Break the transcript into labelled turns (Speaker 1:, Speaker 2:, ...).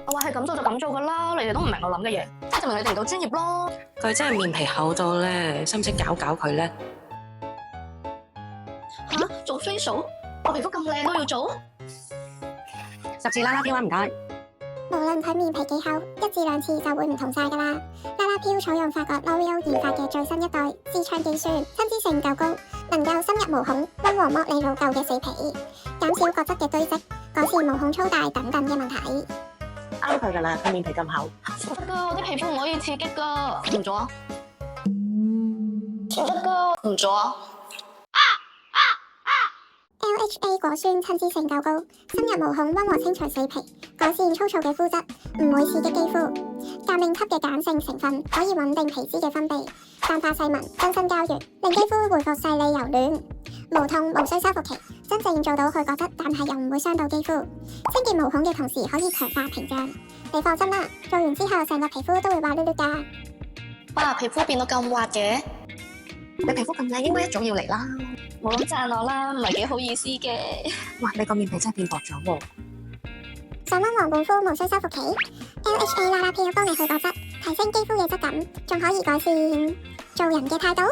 Speaker 1: 我話係咁做就咁做噶啦，你哋都唔明我諗嘅嘢，即係證明你哋唔夠專業咯。
Speaker 2: 佢真係面皮厚到咧，使唔使搞佢咧？
Speaker 1: 吓，做 facial？我皮膚咁靚都要做
Speaker 2: 10次啦啦飄啊，唔該。
Speaker 3: 無論佢面皮幾厚，1至2次就會唔同晒噶啦。啦啦飄採用法國 L'Oréal 研發嘅最新一代滋暢技術，親脂性夠高，能夠深入毛孔，溫和剝離老舊嘅死皮，減少角質嘅堆積，改善毛孔粗大等等嘅問題。
Speaker 2: 啱佢噶啦，佢面皮咁厚。
Speaker 1: 唔得噶，我啲皮膚唔可以刺激噶，唔做啊！唔得噶，唔做啊！
Speaker 3: LHA 果酸親脂性夠高，深入毛孔，溫和清除死皮，改善粗糙嘅膚質，唔會刺激肌膚。革命級嘅鹼性成分可以穩定皮脂嘅分泌，淡化細紋，更新膠原，令肌膚回復細膩柔嫩，無痛無需修復期，真正做到去角質，但係又唔會傷到肌膚。清潔毛孔嘅同時可以強化屏障。你放心啦，做完之後成個皮膚都會滑捋捋㗎。
Speaker 1: 哇，皮膚變到咁滑嘅，
Speaker 2: 你皮膚咁靚，應該一早要嚟啦。
Speaker 1: 冇咁讚我啦，唔係幾好意思嘅。
Speaker 2: 哇，你個面皮真係變薄咗喎。
Speaker 3: 想溫和護膚無需修復期 ，LHA 啦啦飄幫你去角質，提升肌膚嘅質感，仲可以改善做人嘅態度。